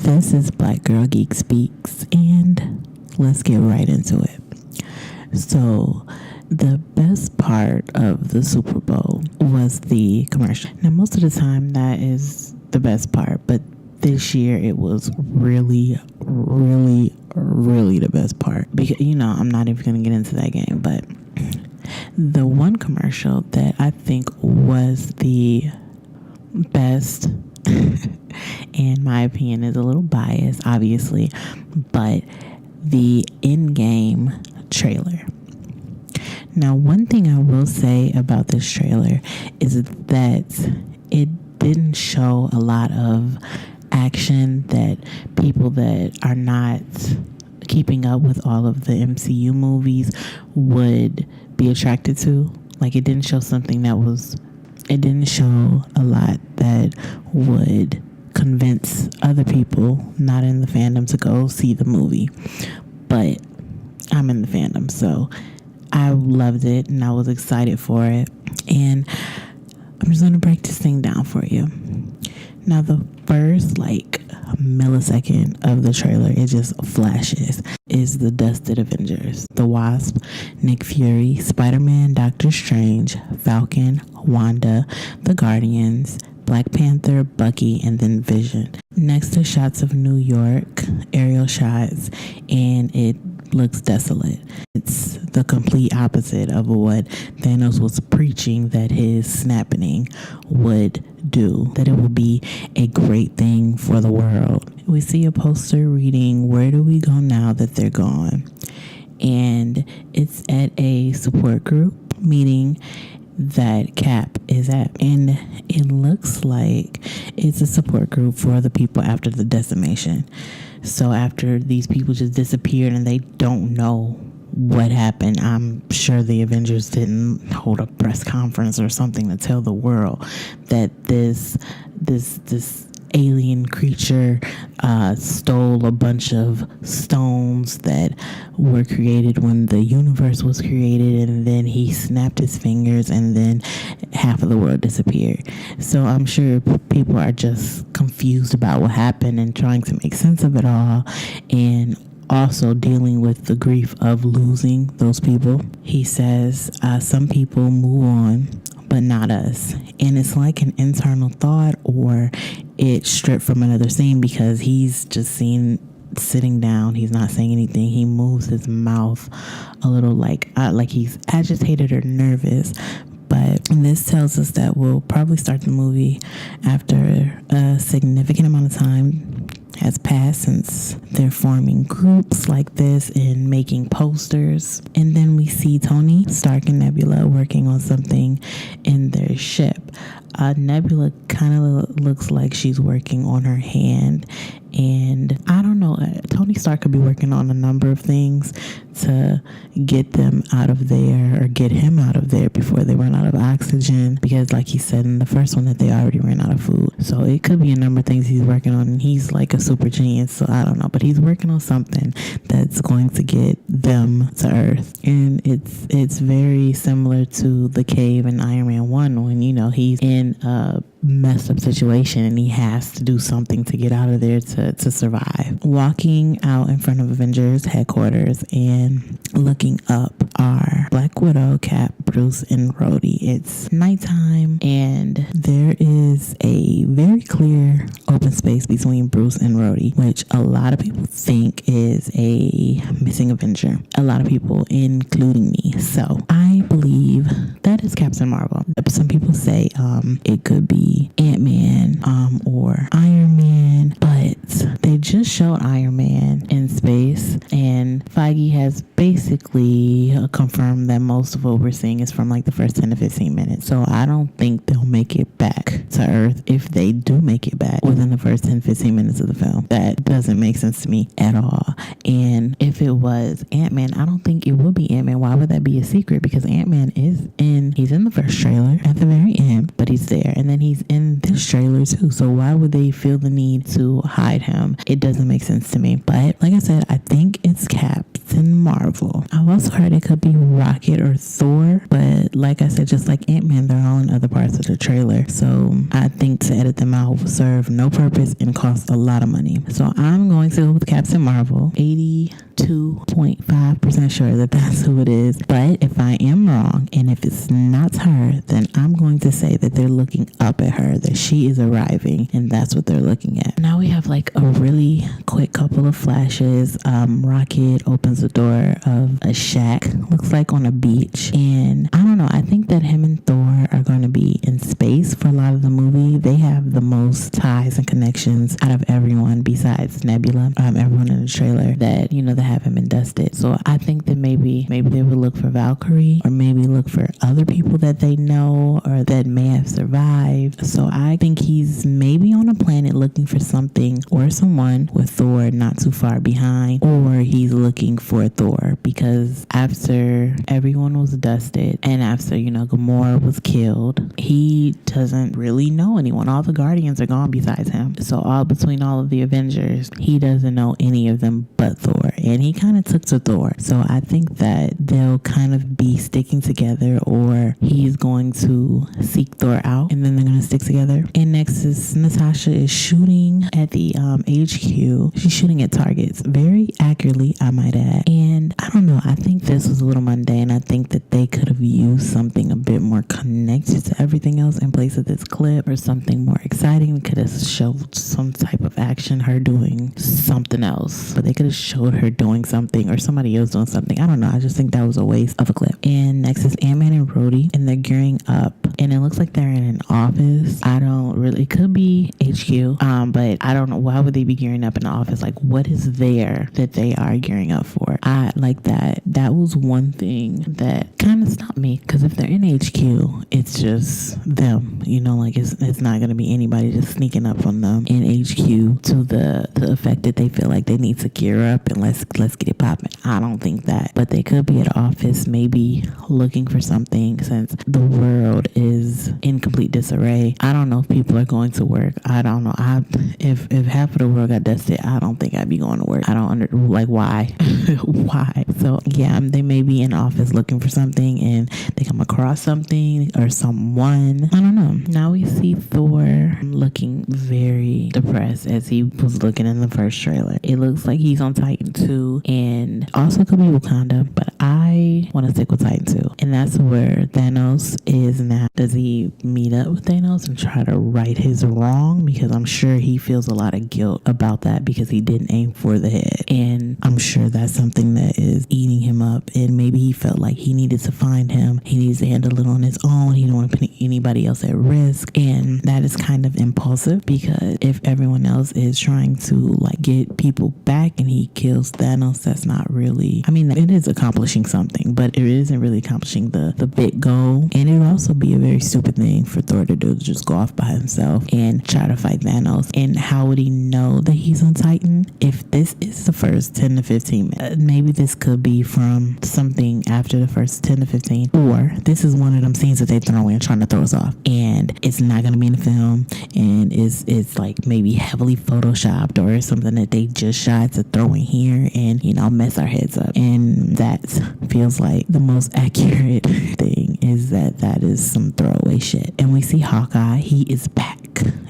This is Black Girl Geek Speaks, and let's get right into it. So, the best part of the Super Bowl was the commercial. Now, most of the time, that is the best part, but this year it was really the best part. Because, I'm not even going to get into that game, but the one commercial that I think was the best, in my opinion, is a little biased, obviously, but the Endgame trailer. Now, one thing I will say about this trailer is that it didn't show a lot of action that people that are not keeping up with all of the MCU movies would be attracted to. Like, it didn't show it didn't show a lot that would convince other people not in the fandom to go see the movie. But I'm in the fandom, so I loved it and I was excited for it. And I'm just going to break this thing down for you. Now, the first millisecond of the trailer, it just flashes, is the dusted Avengers. The Wasp, Nick Fury, Spider-Man, Doctor Strange, Falcon, Wanda, the Guardians, Black Panther, Bucky, and then Vision. Next are shots of New York, aerial shots, and it looks desolate. It's the complete opposite of what Thanos was preaching that his snapping would do, that it will be a great thing for the world. We see a poster reading, "Where do we go now that they're gone?" And it's at a support group meeting that Cap is at, and it looks like it's a support group for the people after the decimation. So after these people just disappeared and they don't know what happened, I'm sure the Avengers didn't hold a press conference or something to tell the world that this alien creature stole a bunch of stones that were created when the universe was created, and then he snapped his fingers and then half of the world disappeared. So I'm sure people are just confused about what happened and trying to make sense of it all, and also dealing with the grief of losing those people. He says some people move on, but not us. And it's like an internal thought, or it's stripped from another scene, because he's just sitting down. He's not saying anything. He moves his mouth a little like he's agitated or nervous. But this tells us that we'll probably start the movie after a significant amount of time has passed since they're forming groups like this and making posters. And then we see Tony Stark and Nebula working on something in their ship. Nebula kind of looks like she's working on her hand, and I don't know, Tony Stark could be working on a number of things to get them out of there, or get him out of there before they run out of oxygen, because like he said in the first one that they already ran out of food. So it could be a number of things he's working on, and he's like a super genius, so I don't know, but he's working on something that's going to get them to Earth. And it's very similar to the cave in Iron Man 1 when he's in a messed up situation and he has to do something to get out of there to survive. Walking out in front of Avengers headquarters and looking up are Black Widow, Cap, Bruce, and Rhodey. It's nighttime and there is a very clear open space between Bruce and Rhodey, which a lot of people think is a missing Avenger. A lot of people, including me. So I believe that is Captain Marvel. Some people say it could be Ant-Man or Iron Man, but they just showed Iron Man in space, and Feige has basically confirmed that most of what we're seeing is from like the first 10 to 15 minutes. So I don't think they'll make it back to Earth. If they do make it back within the first 10, 15 minutes of the film, that doesn't make sense to me at all. And if it was Ant-Man, I don't think it would be Ant-Man. Why would that be a secret? Because Ant-Man he's in the first trailer at the very end, but he's there. And then he's in this trailer too. So why would they feel the need to hide him? It doesn't make sense to me. But like I said, I think it's Cap. Captain Marvel. I've also heard it could be Rocket or Thor, but like I said, just like Ant-Man, they're all in other parts of the trailer. So I think to edit them out will serve no purpose and cost a lot of money. So I'm going to go with Captain Marvel. 82.5% sure that that's who it is. But if I am wrong, and if it's not her, then I'm going to say that they're looking up at her, that she is arriving, and that's what they're looking at. Now we have like a really quick couple of flashes. Rocket opens the door of a shack, looks like on a beach, and I don't know, I think that him and Thor are going to be in space for a lot of the movie. They have the most ties and connections out of everyone besides Nebula, everyone in the trailer that, that have him invested. So I think that maybe they would look for Valkyrie, or maybe look for other people that they know or that may have survived. So I think he's maybe on a planet looking for something or someone with Thor not too far behind, or he's looking for Thor because after everyone was dusted and after, Gamora was killed, he doesn't really know anyone. All the Guardians are gone besides him. So between all of the Avengers, he doesn't know any of them but Thor. And he kind of took to Thor. So I think that they'll kind of be sticking together, or he's going to seek Thor out and then they're going to stick together. And next is Natasha is shooting at the HQ. She's shooting at targets very accurately, I might add. And I don't know, I think this was a little mundane. I think that they could have used something a bit more connected to everything else in place of this clip, or something more exciting. Could have showed some type of action, her doing something else, but they could have showed her doing something or somebody else doing something. I don't know. I just think that was a waste of a clip. And next is Ant-Man and Rhodey, and they're gearing up, and it looks like they're in an office. It could be HQ, but I don't know. Why would they be gearing up in the office? Like, what is there that they are gearing up for? I like that. That was one thing that kind of stopped me, because if they're in HQ, it's just them, like it's not going to be anybody just sneaking up on them in HQ to the effect that they feel like they need to gear up and let's get it popping. I don't think that, but they could be at office, maybe looking for something, since the world is in complete disarray. I don't know if people are going to work. I don't know. If half of the world got dusted, I don't think I'd be going to work. I don't why. Why? So yeah, they may be in office looking for something, and they come across something or someone. I don't know. Now we see Thor looking very depressed as he was looking in the first trailer. It looks like he's on Titan 2, and also could be Wakanda, but I want to stick with Titan 2. And that's where Thanos is now. Does he meet up with Thanos and try to right his wrong? Because I'm sure he feels a lot of guilt about that, because he didn't aim for the head. And I'm sure that's something that is eating him up. And maybe he felt like he needed to find him. He needs to handle it on his own. He don't want to put anybody else at risk. And that is kind of impulsive, because if everyone else is trying to get people back and he kills Thanos, that's not really, it is accomplishing something, but it isn't really accomplishing the big goal. And it would also be a very stupid thing for Thor to do, to just go off by himself and try to fight Thanos. And how would he know that he's on Titan if this is the first 10 to 15 minutes? Maybe this could be from something after the first 10 to 15, or this is one of them scenes that they throw in trying to throw us off, and it's not going to be in the film, and it's like maybe heavily photoshopped, or something that they just shot to throw in here and mess our heads up. And that feels like the most accurate thing, is that is some throwaway shit. And we see Hawkeye. He is back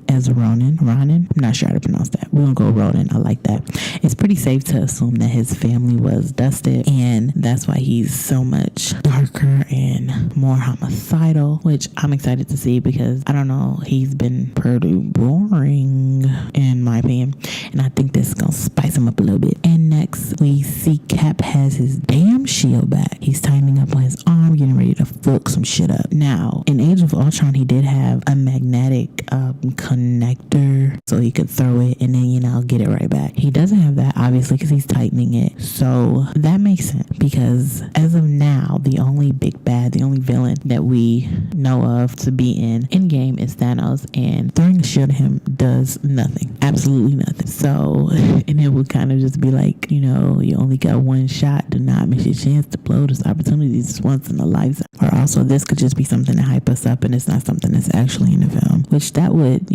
as Ronin. I'm not sure how to pronounce that. We're gonna go Ronin. I like that. It's pretty safe to assume that his family was dusted, and that's why he's so much darker and more homicidal, which I'm excited to see, because I don't know, he's been pretty boring in my opinion, and I think this is gonna spice him up a little bit. And next we see Cap has his damn shield back. He's tightening up on his arm, getting ready to fuck some shit up. Now in Age of Ultron, he did have a magnetic connector, so he could throw it and then get it right back. He doesn't have that, obviously, because he's tightening it. So that makes sense, because as of now, the only big bad, the only villain that we know of to be in Endgame is Thanos, and throwing a shield at him does nothing, absolutely nothing. So, and it would kind of just be like, you only got one shot, do not miss your chance to blow. This opportunity is once in a lifetime. Or also, this could just be something to hype us up, and it's not something that's actually in the film, which that would,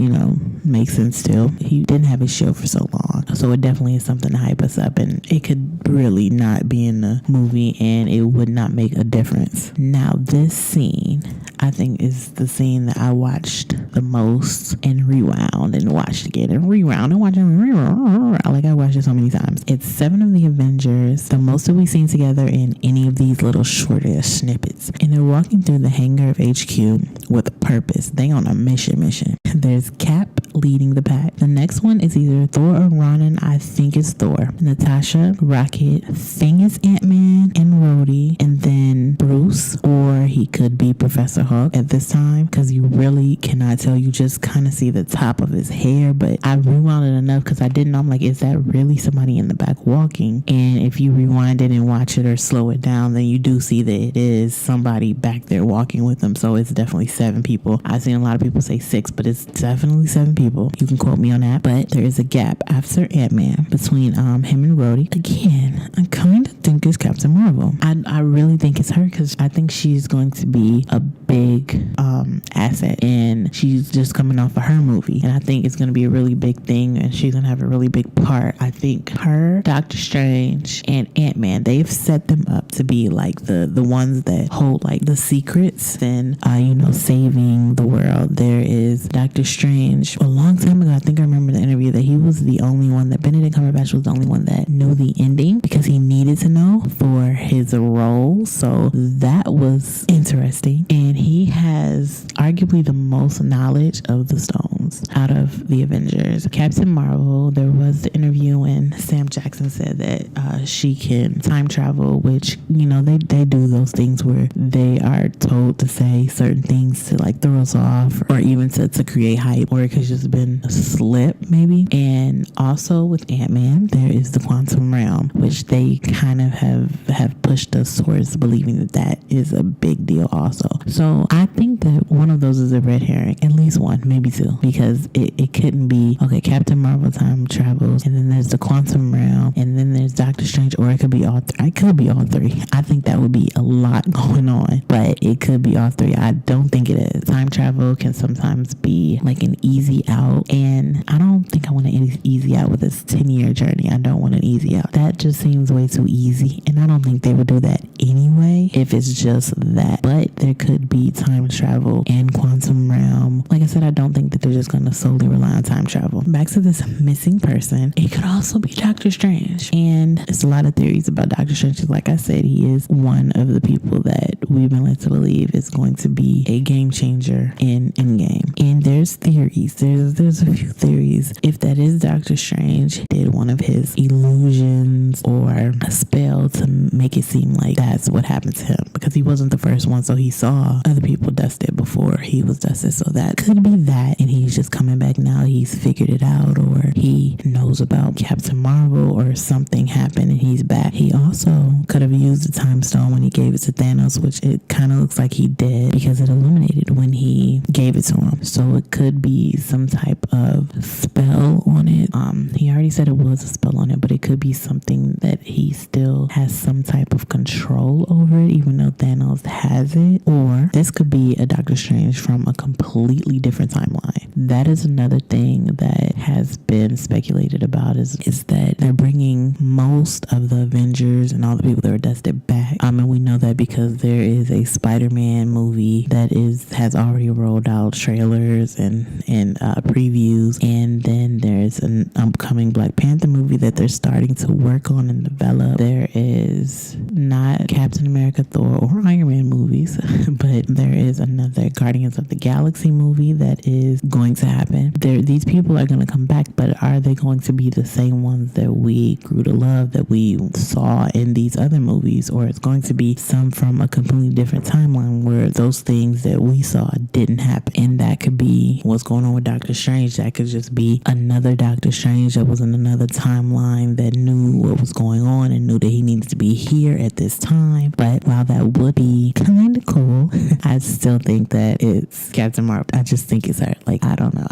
makes sense still. He didn't have his shield for so long. So it definitely is something to hype us up, and it could really not be in the movie and it would not make a difference. Now, this scene, I think, is the scene that I watched the most and rewound and watched again and rewound and watched and rewound. Like, I watched it so many times. It's 7 of the Avengers, the most that we've seen together in any of these little short ass snippets. And they're walking through the hangar of HQ with a purpose. They on a mission. There's Cap leading the pack. The next one is either Thor or Ronan. I think it's Thor. Natasha, Rocket, Thing is Ant-Man and Rhodey, and then Bruce, or he could be Professor Hulk at this time, because you really cannot tell. You just kind of see the top of his hair, but I rewound it enough because I didn't know. I'm like, is that really somebody in the back walking? And if you rewind it and watch it or slow it down, then you do see that it is somebody back there walking with them. So it's definitely 7 people. I've seen a lot of people say 6, but it's definitely 7 people. You can quote me on that. But there is a gap after Ant-Man between him and Rhodey. Again, I kind of think it's Captain Marvel. I really think it's her, because I think she's going to be a big asset, and she's just coming off of her movie, and I think it's going to be a really big thing, and she's going to have a really big part. I think her, Doctor Strange, and Ant-Man, they've set them up to be like the ones that hold like the secrets and saving the world. There is Doctor Strange. A long time ago, I think I remember the interview that he was the only one, that Benedict Cumberbatch was the only one that knew the ending, because he needed to know for his role. So that was interesting, and he has arguably the most knowledge of the stones out of the Avengers. Captain Marvel, there was the interview when Sam Jackson said that she can time travel, which they do those things where they are told to say certain things to like throw us off, or even to create hype, or it could just been a slip maybe. And also with Ant-Man, there is the quantum realm, which they kind of have pushed us towards believing that is a big deal also. So I think that one of those is a red herring, at least one, maybe 2, because it couldn't be, okay, Captain Marvel time travels, and then there's the quantum realm, and then there's Doctor Strange, or it could be all 3. It could be all 3. I think that would be a lot going on, but it could be all 3. I don't think it is. Time travel can sometimes be like an easy out, and I don't think I want an easy out with this 10-year journey. I don't want an easy out. That just seems way too easy, and I don't think they would do that anyway if it's just that. But there could be time travel and quantum realm. Like I said, I don't think that they're just going to solely rely on time travel. Back to this missing person, it could also be Doctor Strange, and there's a lot of theories about Doctor Strange. Like I said, he is one of the people that we've been led to believe is going to be a game changer in Endgame. And there's theories. There's a few theories. If that is Doctor Strange, did one of his illusions or a spell to make it seem like that's what happened to him, because he wasn't the first one, so he saw other people dusted before he was dusted. So that could be that, and he's just coming back now. He's figured it out, or he knows about Captain Marvel, or something happened and he's back. He also could have used the time stone when he gave it to Thanos, which it kind of looks like he did, because it illuminated when he gave it to him. So it could be some type of spell on it. He already said it was a spell on it, but it could be something that he still has some type of control over it, even though Thanos has it. Or this could be a Doctor Strange from a completely different timeline. That is another thing that has been speculated about, is that they're bringing most of the Avengers and all the people that were dusted back. And we know that because there is a Spider-Man movie that has already rolled out trailers and previews, and then there's an upcoming Black Panther movie that they're starting to work on and develop. There is not Captain America, Thor, or Iron Man movies, but there is another Guardians of the Galaxy movie that is going to happen. These people are going to come back, but are they going to be the same ones that we grew to love, that we saw in these other movies, or it's going to be some from a completely different timeline where those things that we saw didn't happen? And that could be what's going on with Doctor Strange. That could just be another Doctor Strange that was in another timeline that knew what was going on and knew that he needed to be here at this time. But while that would be kind of cool, I still think that it's Captain Marvel. I just think it's her. Like, I don't know.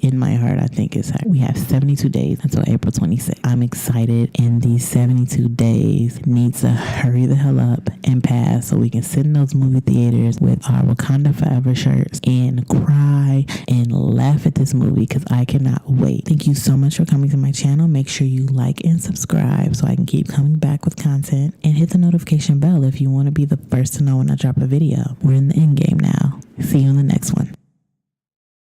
In my heart, I think it's her. We have 72 days until April 26th. I'm excited, and these 72 days need to hurry the hell up and pass so we can sit in those movie theaters with our Wakanda Forever shirts and cry and laugh at this movie, because I cannot wait. Thank you so much for coming to my channel. Make sure you like and subscribe so I can keep coming back with content, and hit the notification bell if you want to be the first to know when I drop a video. We're in the end game now. See you in the next one.